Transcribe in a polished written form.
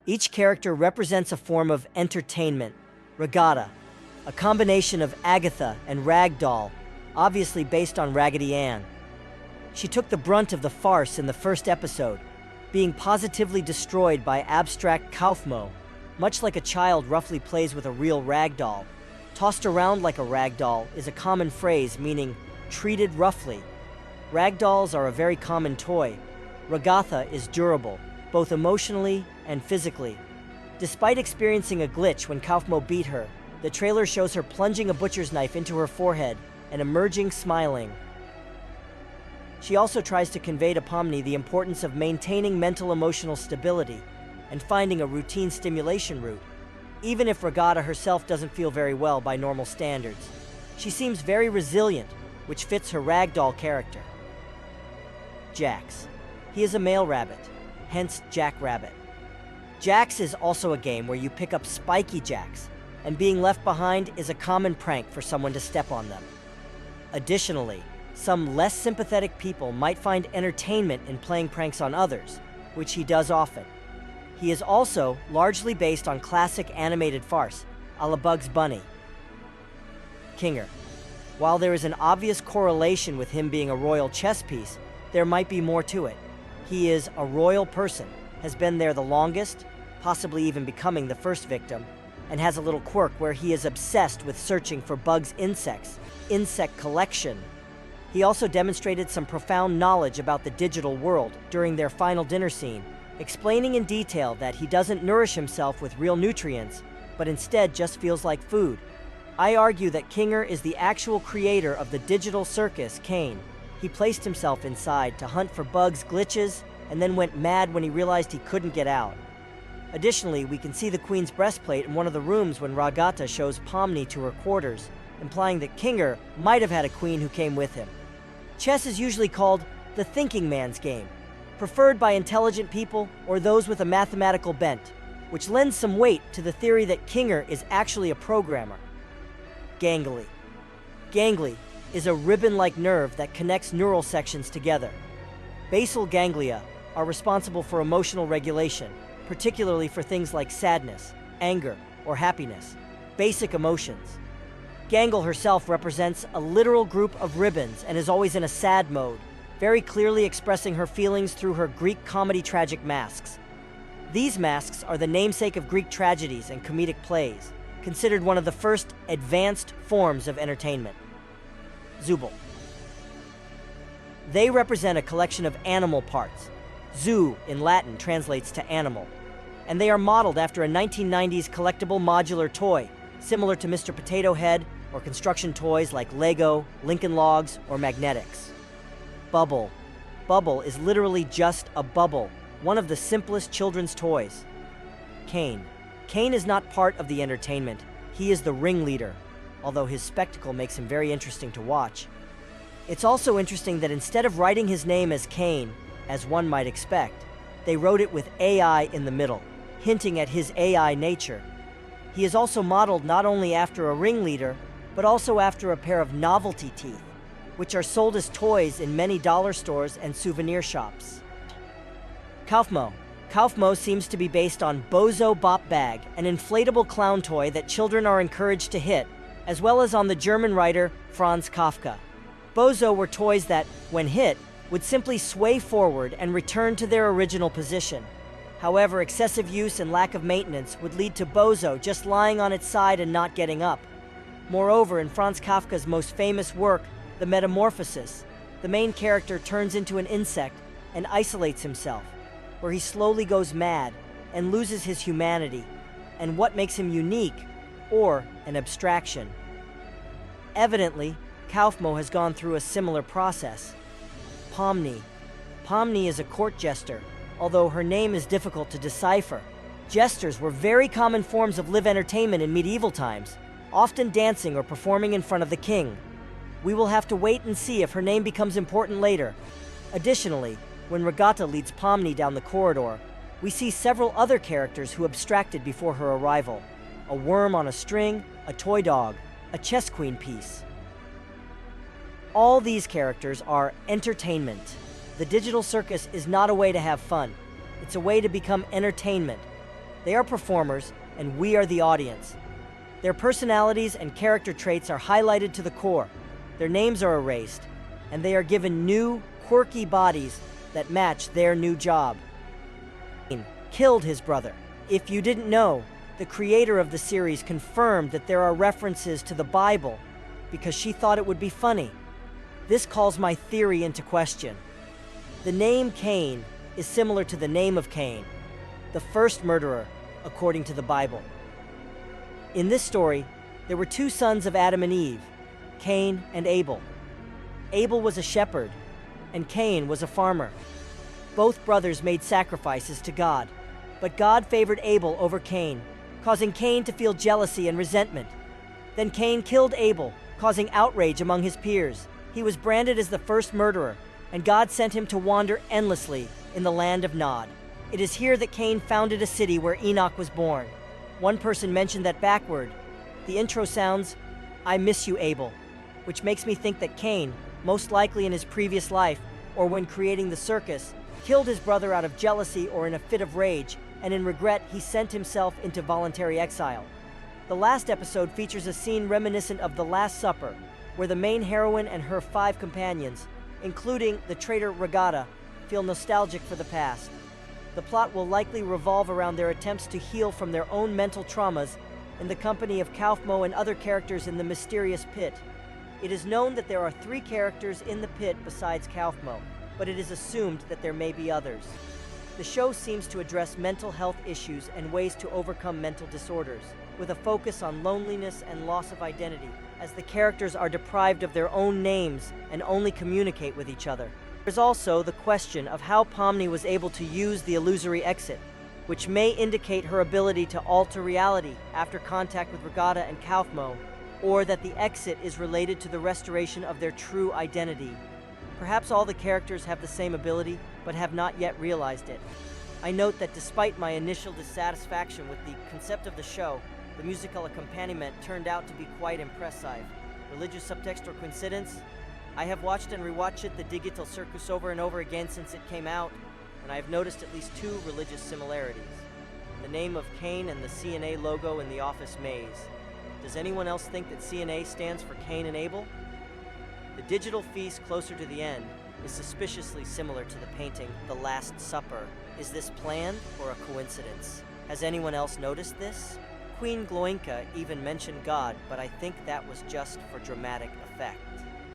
Each character represents a form of entertainment. Regatta, a combination of Agatha and Ragdoll, obviously based on Raggedy Ann. She took the brunt of the farce in the first episode, being positively destroyed by abstract Kaufmo, much like a child roughly plays with a real ragdoll. Tossed around like a ragdoll is a common phrase meaning treated roughly. Ragdolls are a very common toy. Regatta is durable, both emotionally and physically. Despite experiencing a glitch when Kaufmo beat her, the trailer shows her plunging a butcher's knife into her forehead and emerging smiling. She also tries to convey to Pomni the importance of maintaining mental emotional stability and finding a routine stimulation route, even if Regatta herself doesn't feel very well by normal standards. She seems very resilient, which fits her ragdoll character. Jax. He is a male rabbit, hence Jack Rabbit. Jax is also a game where you pick up spiky jacks, and being left behind is a common prank for someone to step on them. Additionally, some less sympathetic people might find entertainment in playing pranks on others, which he does often. He is also largely based on classic animated farce, a la Bugs Bunny. Kinger. While there is an obvious correlation with him being a royal chess piece, there might be more to it. He is a royal person, has been there the longest, possibly even becoming the first victim, and has a little quirk where he is obsessed with searching for Bugs' insect collection. He also demonstrated some profound knowledge about the digital world during their final dinner scene, explaining in detail that he doesn't nourish himself with real nutrients, but instead just feels like food. I argue that Kinger is the actual creator of the digital circus, Kane. He placed himself inside to hunt for Bugs' glitches and then went mad when he realized he couldn't get out. Additionally, we can see the Queen's breastplate in one of the rooms when Regatta shows Pomni to her quarters, implying that Kinger might have had a queen who came with him. Chess is usually called the thinking man's game, preferred by intelligent people or those with a mathematical bent, which lends some weight to the theory that Kinger is actually a programmer. Gangly. Gangly is a ribbon-like nerve that connects neural sections together. Basal ganglia are responsible for emotional regulation, particularly for things like sadness, anger, or happiness, basic emotions. Gangle herself represents a literal group of ribbons and is always in a sad mode, very clearly expressing her feelings through her Greek comedy tragic masks. These masks are the namesake of Greek tragedies and comedic plays, considered one of the first advanced forms of entertainment. Zooble. They represent a collection of animal parts. Zoo in Latin translates to animal, and they are modeled after a 1990s collectible modular toy, similar to Mr. Potato Head or construction toys like Lego, Lincoln Logs, or Magnetics. Bubble. Bubble is literally just a bubble, one of the simplest children's toys. Kane. Kane is not part of the entertainment. He is the ringleader, although his spectacle makes him very interesting to watch. It's also interesting that instead of writing his name as Kane, as one might expect, they wrote it with AI in the middle, hinting at his AI nature. He is also modeled not only after a ringleader, but also after a pair of novelty teeth, which are sold as toys in many dollar stores and souvenir shops. Kaufmo. Kaufmo seems to be based on Bozo Bop Bag, an inflatable clown toy that children are encouraged to hit, as well as on the German writer Franz Kafka. Bozo were toys that, when hit, would simply sway forward and return to their original position. However, excessive use and lack of maintenance would lead to Bozo just lying on its side and not getting up. Moreover, in Franz Kafka's most famous work, The Metamorphosis, the main character turns into an insect and isolates himself, where he slowly goes mad and loses his humanity and what makes him unique, or an abstraction. Evidently, Kaufmo has gone through a similar process. Pomni. Pomni is a court jester, although her name is difficult to decipher. Jesters were very common forms of live entertainment in medieval times, often dancing or performing in front of the king. We will have to wait and see if her name becomes important later. Additionally, when Regatta leads Pomni down the corridor, we see several other characters who abstracted before her arrival. A worm on a string, a toy dog, a chess queen piece. All these characters are entertainment. The digital circus is not a way to have fun. It's a way to become entertainment. They are performers, and we are the audience. Their personalities and character traits are highlighted to the core. Their names are erased, and they are given new, quirky bodies that match their new job. Cain killed his brother. If you didn't know, the creator of the series confirmed that there are references to the Bible because she thought it would be funny. This calls my theory into question. The name Cain is similar to the name of Cain, the first murderer, according to the Bible. In this story, there were two sons of Adam and Eve, Cain and Abel. Abel was a shepherd, and Cain was a farmer. Both brothers made sacrifices to God, but God favored Abel over Cain, causing Cain to feel jealousy and resentment. Then Cain killed Abel, causing outrage among his peers. He was branded as the first murderer, and God sent him to wander endlessly in the land of Nod. It is here that Cain founded a city where Enoch was born. One person mentioned that backward. The intro sounds, "I miss you, Abel," which makes me think that Cain, most likely in his previous life, or when creating the circus, killed his brother out of jealousy or in a fit of rage, and in regret he sent himself into voluntary exile. The last episode features a scene reminiscent of The Last Supper, where the main heroine and her 5 companions, including the traitor Regatta, feel nostalgic for the past. The plot will likely revolve around their attempts to heal from their own mental traumas in the company of Kaufmo and other characters in the mysterious pit. It is known that there are 3 characters in the pit besides Kaufmo, but it is assumed that there may be others. The show seems to address mental health issues and ways to overcome mental disorders, with a focus on loneliness and loss of identity, as the characters are deprived of their own names and only communicate with each other. There's also the question of how Pomni was able to use the illusory exit, which may indicate her ability to alter reality after contact with Regatta and Kaufmo, or that the exit is related to the restoration of their true identity. Perhaps all the characters have the same ability, but have not yet realized it. I note that despite my initial dissatisfaction with the concept of the show, the musical accompaniment turned out to be quite impressive. Religious subtext or coincidence? I have watched and rewatched the Digital Circus over and over again since it came out, and I have noticed at least 2 religious similarities. The name of Cain and the CNA logo in the office maze. Does anyone else think that CNA stands for Cain and Abel? The digital feast closer to the end is suspiciously similar to the painting The Last Supper. Is this planned or a coincidence? Has anyone else noticed this? Queen Gloinka even mentioned God, but I think that was just for dramatic effect.